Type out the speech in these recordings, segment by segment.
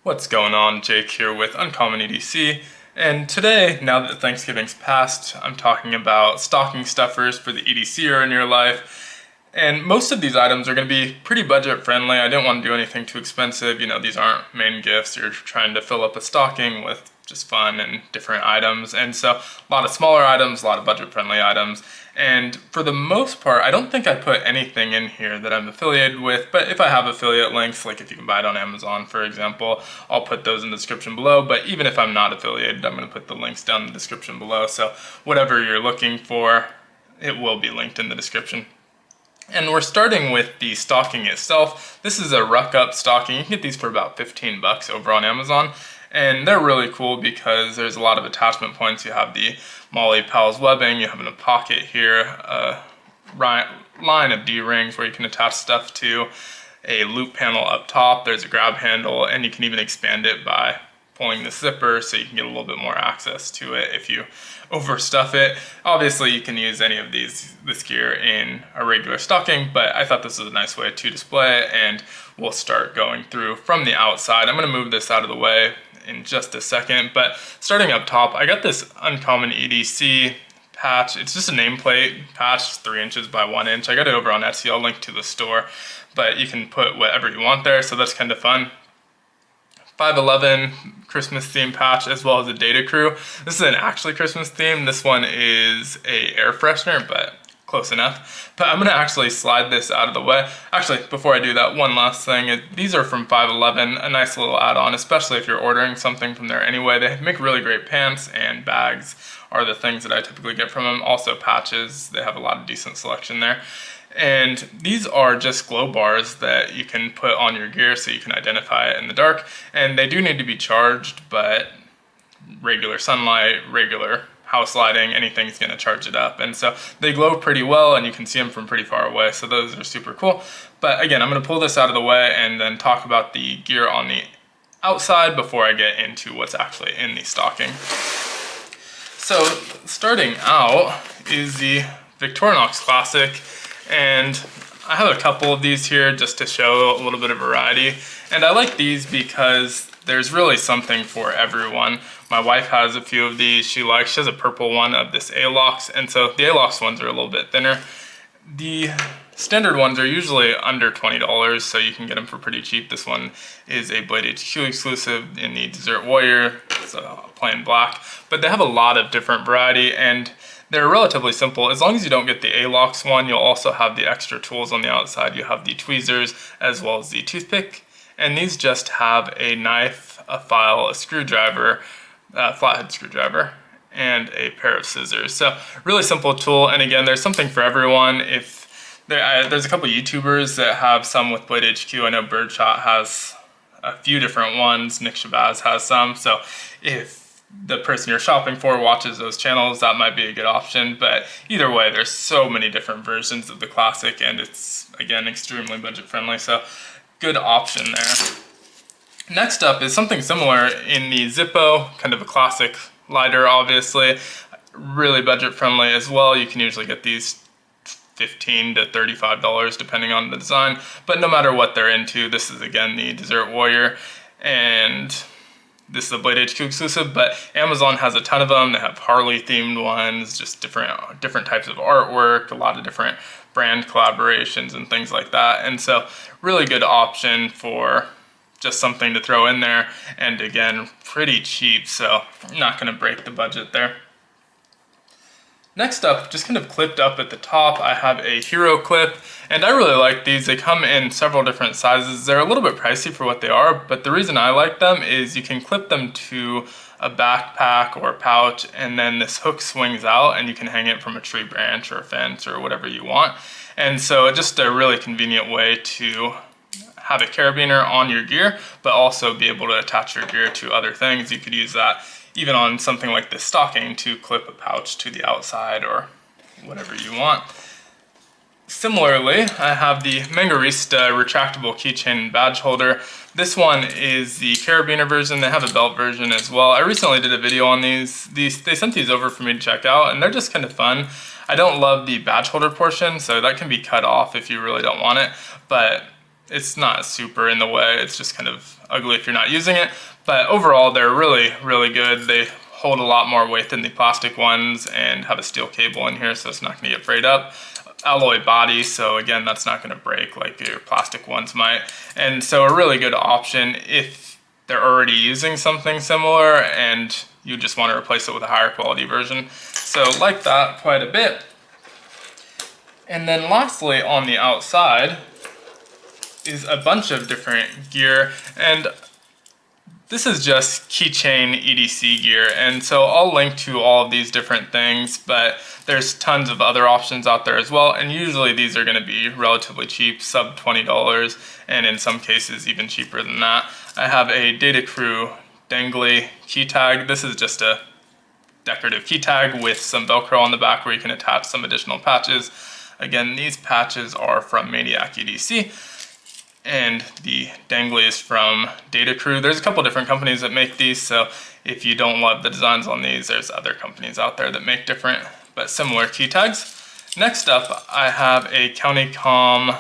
What's going on? Jake here with Uncommon EDC, and today, now that Thanksgiving's passed, I'm talking about stocking stuffers for the EDCer in your life. And most of these items are going to be pretty budget friendly. I didn't want to do anything too expensive. These aren't main gifts. You're trying to fill up a stocking with just fun and different items. And so a lot of smaller items, a lot of budget friendly items. And for the most part, I don't think I put anything in here that I'm affiliated with, but if I have affiliate links, like if you can buy it on Amazon, for example, I'll put those in the description below. But even if I'm not affiliated, I'm going to put the links down in the description below. So whatever you're looking for, it will be linked in the description. And we're starting with the stocking itself. This is a Ruck Up stocking. You can get these for about 15 bucks over on Amazon. And they're really cool because there's a lot of attachment points. You have the Molly Pals webbing, you have in a pocket here, a line of D-rings where you can attach stuff to, a loop panel up top, there's a grab handle, and you can even expand it by pulling the zipper so you can get a little bit more access to it if you overstuff it. Obviously you can use any of this gear in a regular stocking, but I thought this was a nice way to display it, and we'll start going through from the outside. I'm going to move this out of the way in just a second, but starting up top, I got this Uncommon EDC patch. It's just a nameplate patch, 3 inches by 1 inch. I got it over on Etsy. I'll link to the store, but you can put whatever you want there, so that's kind of fun. 511 Christmas theme patch, as well as a data crew. This is an actually Christmas theme. This one is a air freshener, but close enough. But I'm gonna actually slide this out of the way. Actually, before I do that, one last thing. These are from 511, a nice little add-on, especially if you're ordering something from there anyway. They make really great pants, and bags are the things that I typically get from them. Also patches, they have a lot of decent selection there. And these are just glow bars that you can put on your gear so you can identify it in the dark. And they do need to be charged, but regular sunlight, regular house lighting, anything's gonna charge it up. And so they glow pretty well, and you can see them from pretty far away, so those are super cool. But again, I'm gonna pull this out of the way and then talk about the gear on the outside before I get into what's actually in the stocking. So starting out is the Victorinox Classic, and I have a couple of these here just to show a little bit of variety. And I like these because there's really something for everyone. My wife has a few of these she likes. She has a purple one of this ALOX, and so the ALOX ones are a little bit thinner. The standard ones are usually under $20, so you can get them for pretty cheap. This one is a Blade HQ exclusive in the Desert Warrior. It's a plain black, but they have a lot of different variety, and they're relatively simple. As long as you don't get the ALOX one, you'll also have the extra tools on the outside. You have the tweezers as well as the toothpick, and these just have a knife, a file, a screwdriver, flathead screwdriver, and a pair of scissors. So really simple tool, and again, there's something for everyone. If there's a couple YouTubers that have some with Blade HQ. I know Birdshot has a few different ones. Nick Shabazz has some. So if the person you're shopping for watches those channels, that might be a good option. But either way, there's so many different versions of the Classic, and it's, again, extremely budget friendly. So good option there. Next up is something similar in the Zippo, kind of a classic lighter, obviously. Really budget friendly as well. You can usually get these $15 to $35 depending on the design, but no matter what they're into, this is again the Desert Warrior, and this is a Blade HQ exclusive, but Amazon has a ton of them. They have Harley themed ones, just different types of artwork, a lot of different brand collaborations and things like that. And so really good option for just something to throw in there, and again, pretty cheap, so not gonna break the budget there. Next up, just kind of clipped up at the top, I have a Hero clip, and I really like these. They come in several different sizes. They're a little bit pricey for what they are, but the reason I like them is you can clip them to a backpack or a pouch, and then this hook swings out and you can hang it from a tree branch or a fence or whatever you want. And so just a really convenient way to have a carabiner on your gear, but also be able to attach your gear to other things. You could use that even on something like this stocking to clip a pouch to the outside or whatever you want. Similarly, I have the Mangarista retractable keychain badge holder. This one is the carabiner version. They have a belt version as well. I recently did a video on these. They sent these over for me to check out, and they're just kind of fun. I don't love the badge holder portion, so that can be cut off if you really don't want it, but it's not super in the way. It's just kind of ugly if you're not using it. But overall, they're really, really good. They hold a lot more weight than the plastic ones and have a steel cable in here, so it's not going to get frayed up. Alloy body, so again, that's not going to break like your plastic ones might. And so a really good option if they're already using something similar and you just want to replace it with a higher quality version. So like that quite a bit. And then lastly, on the outside is a bunch of different gear, and this is just Keychain EDC gear, and so I'll link to all of these different things, but there's tons of other options out there as well, and usually these are going to be relatively cheap, sub $20, and in some cases even cheaper than that. I have a EDCer dangly key tag. This is just a decorative key tag with some Velcro on the back where you can attach some additional patches. Again, these patches are from Maniac EDC, and the dangly is from EDCer. There's a couple different companies that make these, so if you don't love the designs on these, there's other companies out there that make different but similar key tags. Next up, I have a CountyCom,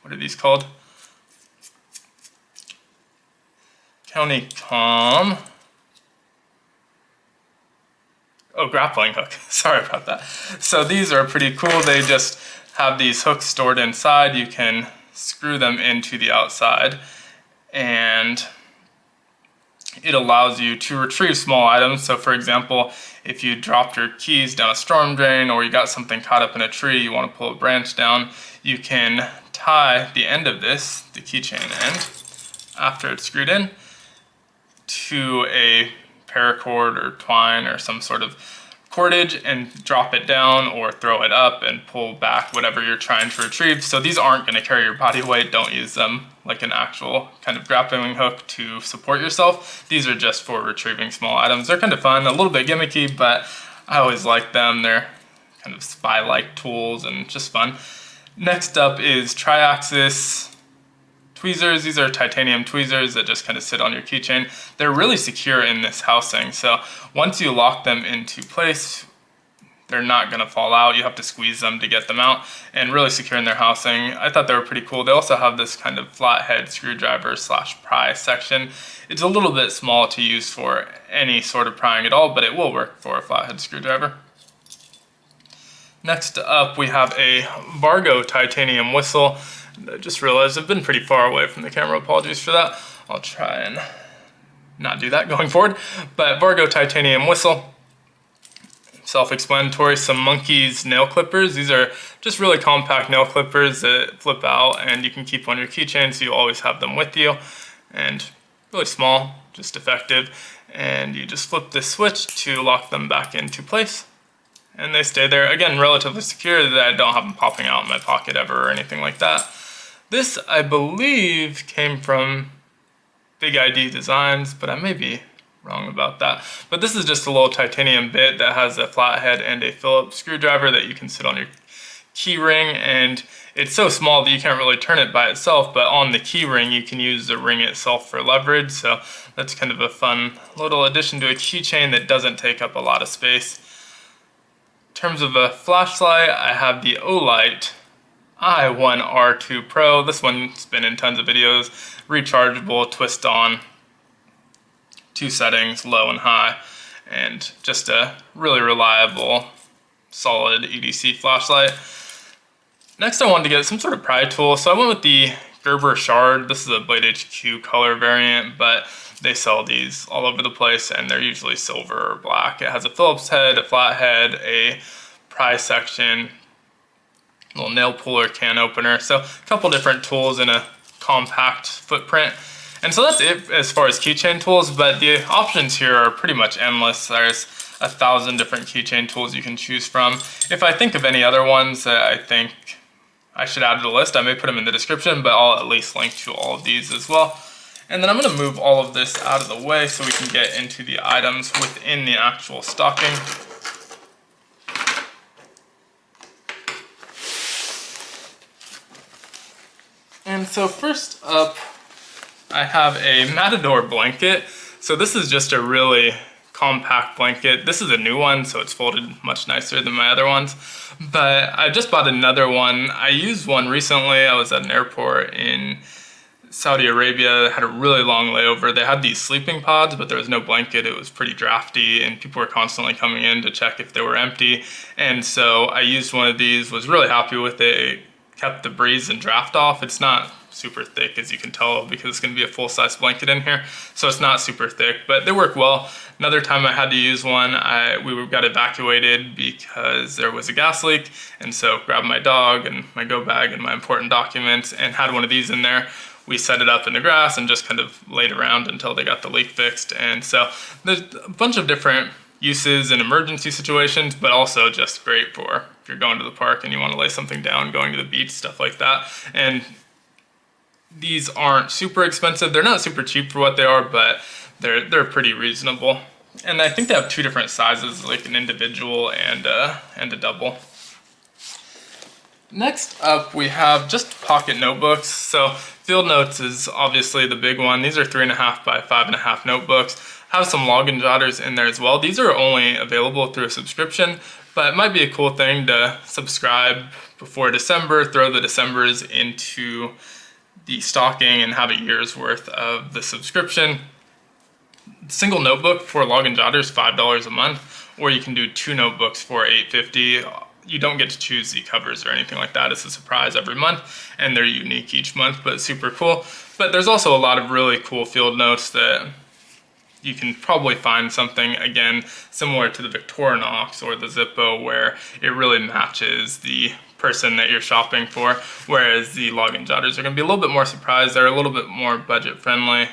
what are these called? CountyCom, oh, grappling hook, sorry about that. So these are pretty cool. They just have these hooks stored inside. You can screw them into the outside, and it allows you to retrieve small items. So for example, if you dropped your keys down a storm drain, or you got something caught up in a tree, you want to pull a branch down, you can tie the end of this, the keychain end, after it's screwed in, to a paracord or twine or some sort of cordage and drop it down or throw it up and pull back whatever you're trying to retrieve. So these aren't going to carry your body weight. Don't use them like an actual kind of grappling hook to support yourself. These are just for retrieving small items. They're kind of fun, a little bit gimmicky, but I always like them. They're kind of spy-like tools and just fun. Next up is tri-axis tweezers. These are titanium tweezers that just kind of sit on your keychain. They're really secure in this housing, so once you lock them into place, they're not going to fall out. You have to squeeze them to get them out, and really secure in their housing. I thought they were pretty cool. They also have this kind of flathead screwdriver / pry section. It's a little bit small to use for any sort of prying at all, but it will work for a flathead screwdriver. Next up, we have a Vargo titanium whistle. I just realized I've been pretty far away from the camera. Apologies for that. I'll try and not do that going forward. But Vargo titanium whistle, self-explanatory. Some Monkeys nail clippers. These are just really compact nail clippers that flip out and you can keep on your keychain, so you always have them with you. And really small, just effective. And you just flip this switch to lock them back into place, and they stay there. Again, relatively secure, that I don't have them popping out in my pocket ever or anything like that. This, I believe, came from Big ID Designs, but I may be wrong about that. But this is just a little titanium bit that has a flathead and a Phillips screwdriver that you can sit on your key ring, and it's so small that you can't really turn it by itself, but on the key ring you can use the ring itself for leverage, so that's kind of a fun little addition to a keychain that doesn't take up a lot of space. In terms of a flashlight, I have the Olight i1R2 Pro. This one's been in tons of videos. Rechargeable, twist on, 2 settings, low and high, and just a really reliable, solid EDC flashlight. Next, I wanted to get some sort of pry tool, so I went with the Gerber Shard. This is a Blade HQ color variant, but they sell these all over the place, and they're usually silver or black. It has a Phillips head, a flathead, a pry section, little nail puller, can opener, so a couple different tools in a compact footprint. And so that's it as far as keychain tools, but the options here are pretty much endless. There's 1,000 different keychain tools you can choose from. If I think of any other ones that I think I should add to the list, I may put them in the description, but I'll at least link to all of these as well. And then I'm going to move all of this out of the way so we can get into the items within the actual stocking. And so first up, I have a Matador blanket. So this is just a really compact blanket. This is a new one, so it's folded much nicer than my other ones. But I just bought another one. I used one recently. I was at an airport in Saudi Arabia, had a really long layover. They had these sleeping pods, but there was no blanket. It was pretty drafty, and people were constantly coming in to check if they were empty. And so I used one of these, was really happy with it. It kept the breeze and draft off. It's not super thick, as you can tell, because it's going to be a full-size blanket in here, so it's not super thick, but they work well. Another time I had to use one, we got evacuated because there was a gas leak, and so grabbed my dog and my go bag and my important documents and had one of these in there. We set it up in the grass and just kind of laid around until they got the leak fixed. And so there's a bunch of different uses in emergency situations, but also just great for if you're going to the park and you want to lay something down, going to the beach, stuff like that. And these aren't super expensive. They're not super cheap for what they are, but they're pretty reasonable. And I think they have two different sizes, like an individual and a double. Next up, we have just pocket notebooks. So Field Notes is obviously the big one. These are 3.5 by 5.5 notebooks. Have some login jotters in there as well. These are only available through a subscription, but it might be a cool thing to subscribe before December, throw the Decembers into the stocking and have a year's worth of the subscription. Single notebook for login jotters, $5 a month, or you can do 2 notebooks for $8.50. You don't get to choose the covers or anything like that. It's a surprise every month, and they're unique each month, but super cool. But there's also a lot of really cool field notes that you can probably find something, again, similar to the Victorinox or the Zippo, where it really matches the person that you're shopping for, whereas the login jotters are going to be a little bit more surprised. They're a little bit more budget friendly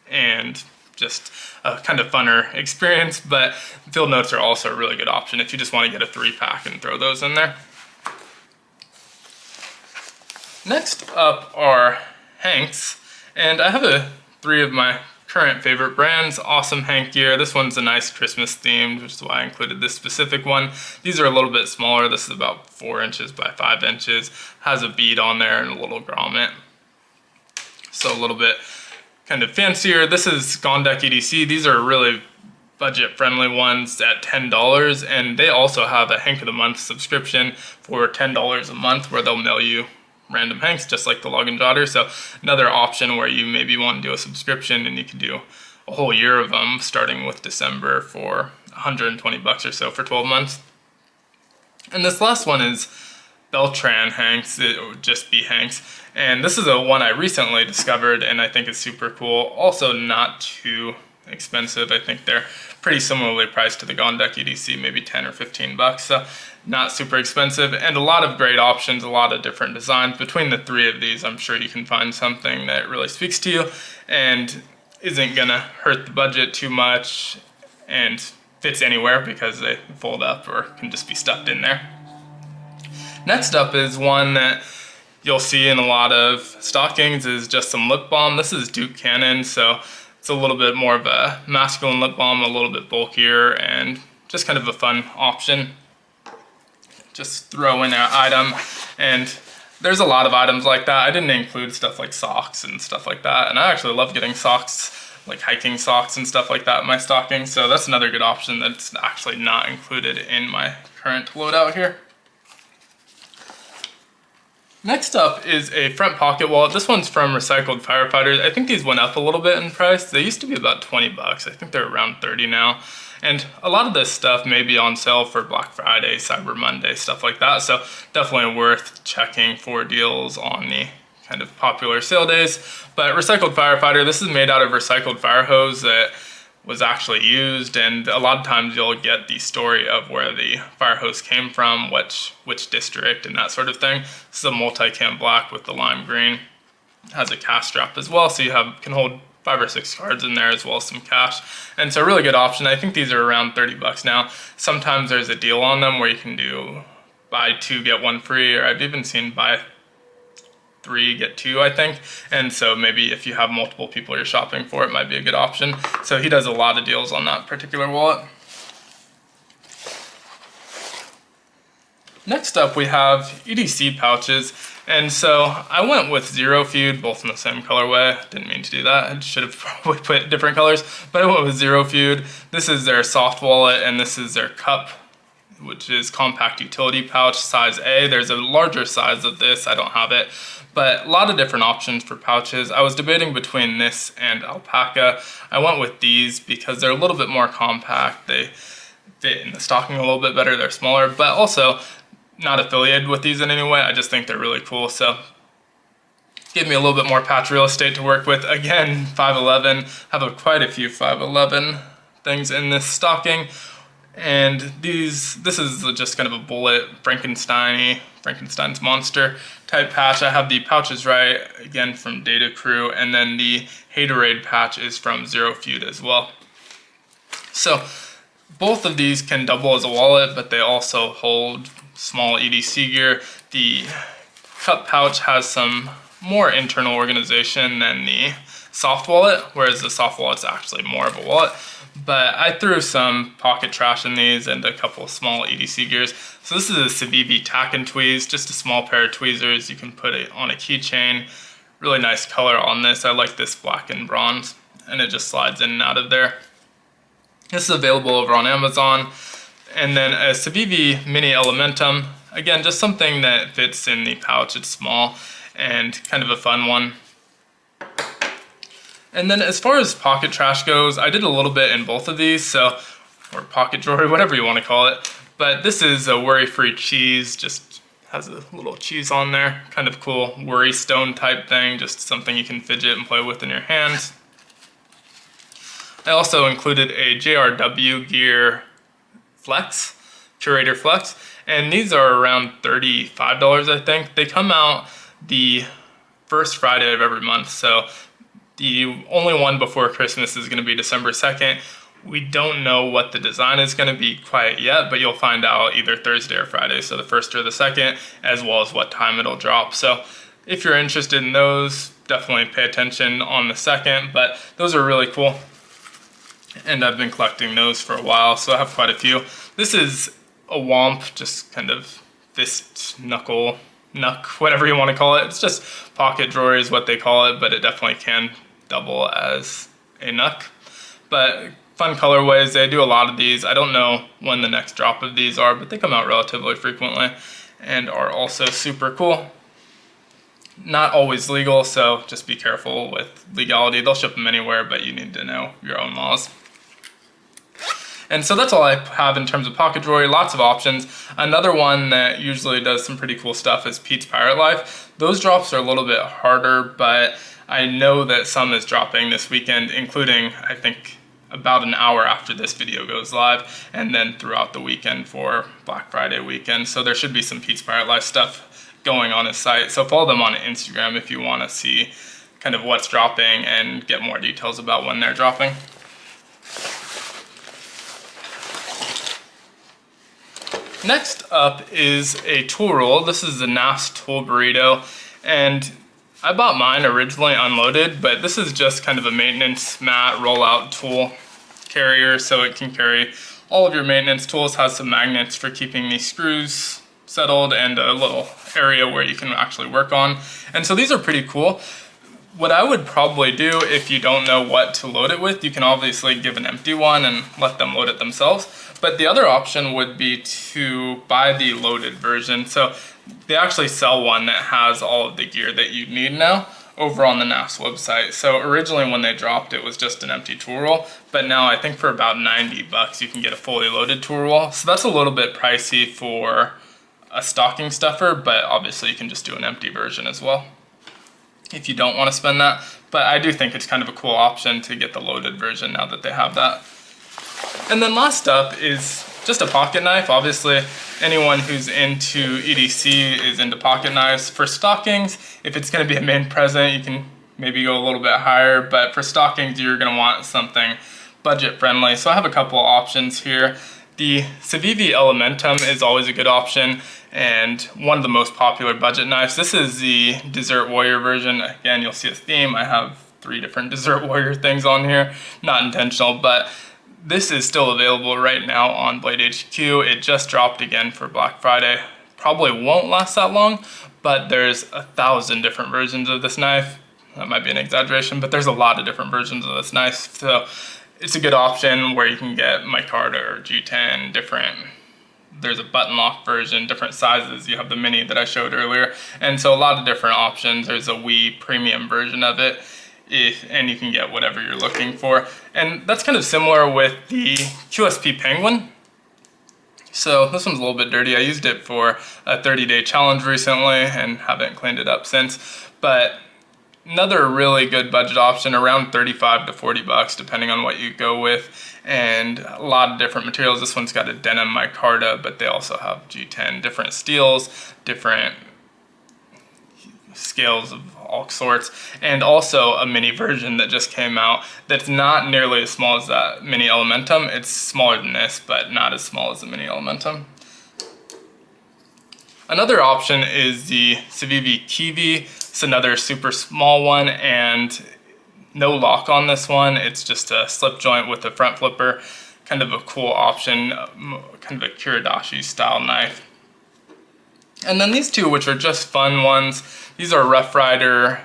and just a kind of funner experience, but field notes are also a really good option if you just want to get a 3-pack and throw those in there. Next up are hanks, and I have 3 of my current favorite brands. Awesome hank gear. This one's a nice Christmas themed, which is why I included this specific one. These are a little bit smaller. This is about 4 inches by 5 inches. Has a bead on there and a little grommet. So a little bit kind of fancier. This is Keychain EDC. These are really budget friendly ones at $10, and they also have a Hank of the Month subscription for $10 a month where they'll mail you random hanks just like the login jotter. So another option where you maybe want to do a subscription and you can do a whole year of them starting with December for $120 or so for 12 months. And this last one is Beltran hanks. It would just be hanks. And this is a one I recently discovered and I think is super cool. Also not too expensive. I think they're pretty similarly priced to the Keychain EDC, maybe 10 or 15 bucks. So not super expensive, and a lot of great options, a lot of different designs. Between the 3 of these, I'm sure you can find something that really speaks to you and isn't gonna hurt the budget too much and fits anywhere because they fold up or can just be stuffed in there. Next up is one that you'll see in a lot of stockings, is just some lip balm. This is Duke Cannon, so it's a little bit more of a masculine lip balm, a little bit bulkier, and just kind of a fun option. Just throw in an item, and there's a lot of items like that. I didn't include stuff like socks and stuff like that, and I actually love getting socks, like hiking socks and stuff like that in my stocking, so that's another good option that's actually not included in my current loadout here. Next up is a front pocket wallet. This one's from Recycled Firefighters. I think these went up a little bit in price. They used to be about 20 bucks. I think they're around 30 now. And a lot of this stuff may be on sale for Black Friday, Cyber Monday, stuff like that. So definitely worth checking for deals on the kind of popular sale days. But Recycled Firefighter, this is made out of recycled fire hose that was actually used, and a lot of times you'll get the story of where the fire hose came from, which district, and that sort of thing. This is a multi-cam black with the lime green. It has a cash strap as well, so you can hold 5 or 6 cards in there as well as some cash. And it's a really good option. I think these are around 30 bucks now. Sometimes there's a deal on them where you can do buy 2 get 1 free, or I've even seen buy 3 get 2, I think. And so maybe if you have multiple people you're shopping for, it might be a good option. So he does a lot of deals on that particular wallet. Next up we have EDC pouches, And so I went with Zero Feud, both in the same colorway. Didn't mean to do that. I should have probably put different colors, but I went with Zero Feud. This is their soft wallet, and this is their cup, which is compact utility pouch, size A. There's a larger size of this, I don't have it, but a lot of different options for pouches. I was debating between this and alpaca. I went with these because they're a little bit more compact. They fit in the stocking a little bit better, they're smaller, but also not affiliated with these in any way. I just think they're really cool, so give me a little bit more patch real estate to work with. Again, 511, have quite a few 511 things in this stocking. And this is just kind of a bullet Frankenstein's monster type patch. I have the pouches right, again from Data Crew, and then the Haterade patch is from Zero Feud as well. So both of these can double as a wallet, but they also hold small EDC gear. The cup pouch has some more internal organization than the soft wallet, whereas the soft wallet's actually more of a wallet. But I threw some pocket trash in these and a couple of small EDC gears. So this is a Civivi tack and tweeze, just a small pair of tweezers. You can put it on a keychain. Really nice color on this. I like this black and bronze, and it just slides in and out of there. This is available over on Amazon. And then a Civivi Mini Elementum. Again, just something that fits in the pouch. It's small and kind of a fun one. And then as far as pocket trash goes, I did a little bit in both of these, or pocket jewelry, whatever you want to call it. But this is a worry-free cheese, just has a little cheese on there. Kind of cool worry stone type thing, just something you can fidget and play with in your hands. I also included a JRW Gear Flex, Curator Flex, and these are around $35, I think. They come out the first Friday of every month, so the only one before Christmas is going to be December 2nd. We don't know what the design is going to be quite yet, but you'll find out either Thursday or Friday, so the 1st or the 2nd, as well as what time it'll drop. So if you're interested in those, definitely pay attention on the 2nd, but those are really cool. And I've been collecting those for a while, so I have quite a few. This is a womp, just kind of fist, knuckle, nuck, whatever you want to call it. It's just pocket drawer is what they call it, but it definitely can double as a nuck. But fun colorways, they do a lot of these. I don't know when the next drop of these are, but they come out relatively frequently and are also super cool. Not always legal, so just be careful with legality. They'll ship them anywhere, but you need to know your own laws. And so that's all I have in terms of pocket jewelry, lots of options. Another one that usually does some pretty cool stuff is Pete's Pirate Life. Those drops are a little bit harder, but I know that some is dropping this weekend, including, I think, about an hour after this video goes live, and then throughout the weekend for Black Friday weekend. So there should be some Pete's Pirate Life stuff going on his site. So follow them on Instagram if you want to see kind of what's dropping and get more details about when they're dropping. Next up is a tool roll. This is the NAS Tool Burrito, and I bought mine originally unloaded, but this is just kind of a maintenance mat rollout tool carrier, so it can carry all of your maintenance tools. Has some magnets for keeping these screws settled and a little area where you can actually work on. And so these are pretty cool. What I would probably do if you don't know what to load it with, you can obviously give an empty one and let them load it themselves. But the other option would be to buy the loaded version. So they actually sell one that has all of the gear that you need now over on the NAS website. So originally when they dropped, it was just an empty tool roll, but now I think for about 90 bucks you can get a fully loaded tool roll. So that's a little bit pricey for a stocking stuffer, but obviously you can just do an empty version as well if you don't want to spend that. But I do think it's kind of a cool option to get the loaded version now that they have that. And then last up is just a pocket knife. Obviously, anyone who's into EDC is into pocket knives. For stockings, if it's going to be a main present, you can maybe go a little bit higher, but for stockings, you're going to want something budget friendly. So I have a couple options here. The Civivi Elementum is always a good option and one of the most popular budget knives. This is the Desert Warrior version. Again, you'll see a theme. I have 3 different Desert Warrior things on here. Not intentional, but this is still available right now on Blade HQ. It just dropped again for Black Friday. Probably won't last that long, but there's 1,000 different versions of this knife. That might be an exaggeration, but there's a lot of different versions of this knife. So it's a good option where you can get micarta or G10, there's a button lock version, different sizes. You have the mini that I showed earlier. And so a lot of different options. There's a wee premium version of it, and you can get whatever you're looking for. And that's kind of similar with the QSP Penguin. So this one's a little bit dirty. I used it for a 30-day challenge recently and haven't cleaned it up since. But another really good budget option, around 35 to 40 bucks, depending on what you go with, and a lot of different materials. This one's got a denim micarta, but they also have G10, different steels, different scales of all sorts, and also a mini version that just came out that's not nearly as small as that mini Elementum. It's smaller than this, but not as small as the mini Elementum. Another option is the Civivi Kiwi. It's another super small one, and no lock on this one. It's just a slip joint with a front flipper. Kind of a cool option, kind of a Kiridashi style knife. And then these two, which are just fun ones, these are Rough Rider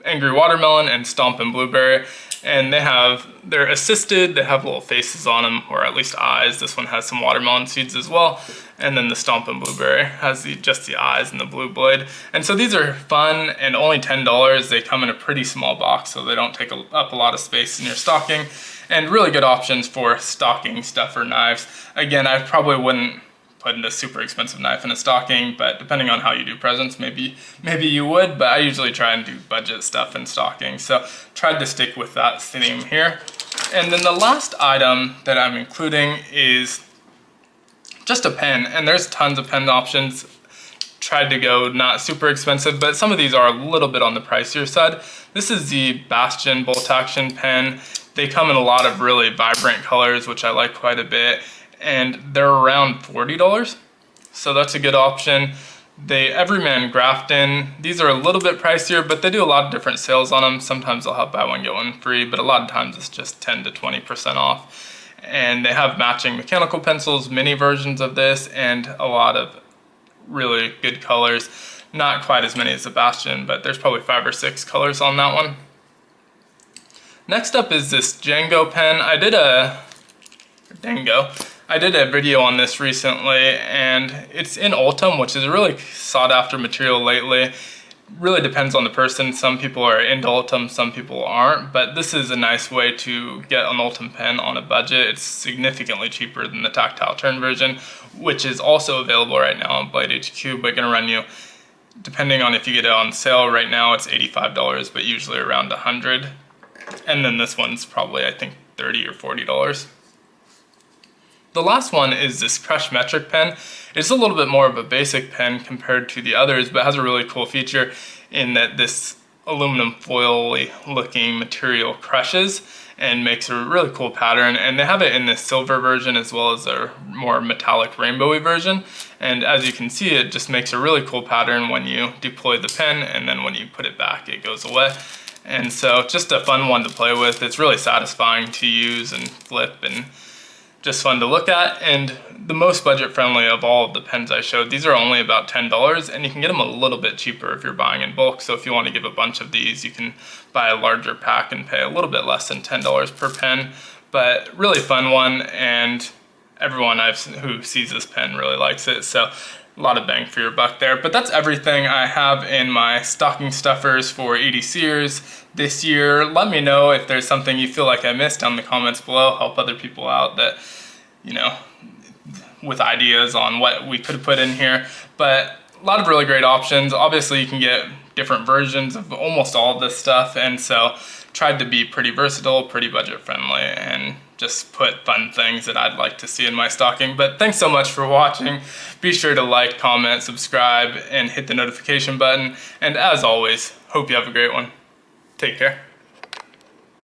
Angry Watermelon and Stompin' Blueberry. And they're assisted, they have little faces on them, or at least eyes. This one has some watermelon seeds as well. And then the Stompin' Blueberry has just the eyes and the blue blade. And so these are fun and only $10. They come in a pretty small box, so they don't take up a lot of space in your stocking. And really good options for stocking stuffer knives. Again, I probably wouldn't put a super expensive knife in a stocking, but depending on how you do presents, maybe you would, but I usually try and do budget stuff in stocking. So tried to stick with that theme here. And then the last item that I'm including is just a pen, and there's tons of pen options. Tried to go not super expensive, but some of these are a little bit on the pricier side. This is the Bastion bolt action pen. They come in a lot of really vibrant colors, which I like quite a bit, and they're around $40. So that's a good option. The Everyman Grafton, these are a little bit pricier, but they do a lot of different sales on them. Sometimes they'll have buy one, get one free, but a lot of times it's just 10 to 20% off. And they have matching mechanical pencils, mini versions of this, and a lot of really good colors. Not quite as many as the Bastion, but there's probably 5 or 6 colors on that one. Next up is this Django pen. I did a video on this recently, and it's in Ultem, which is a really sought after material lately. Really depends on the person. Some people are into Ultem, some people aren't, but this is a nice way to get an Ultem pen on a budget. It's significantly cheaper than the tactile turn version, which is also available right now on Blade HQ, but gonna run you, depending on if you get it on sale right now, it's $85, but usually around $100. And then this one's probably, I think, $30 or $40. The last one is this Crush Metric pen. It's a little bit more of a basic pen compared to the others, but has a really cool feature in that this aluminum foil-y looking material crushes and makes a really cool pattern. And they have it in the silver version as well as a more metallic rainbowy version. And as you can see, it just makes a really cool pattern when you deploy the pen, and then when you put it back, it goes away. And so just a fun one to play with. It's really satisfying to use and flip, and just fun to look at, and the most budget friendly of all of the pens I showed. These are only about $10, and you can get them a little bit cheaper if you're buying in bulk. So if you want to give a bunch of these, you can buy a larger pack and pay a little bit less than $10 per pen. But really fun one, and everyone who sees this pen really likes it. So a lot of bang for your buck there. But that's everything I have in my stocking stuffers for EDCers this year. Let me know if there's something you feel like I missed down in the comments below. Help other people out that, with ideas on what we could put in here. But a lot of really great options. Obviously you can get different versions of almost all of this stuff, and so tried to be pretty versatile, pretty budget friendly, and just put fun things that I'd like to see in my stocking. But thanks so much for watching. Be sure to like, comment, subscribe, and hit the notification button. And as always, hope you have a great one. Take care.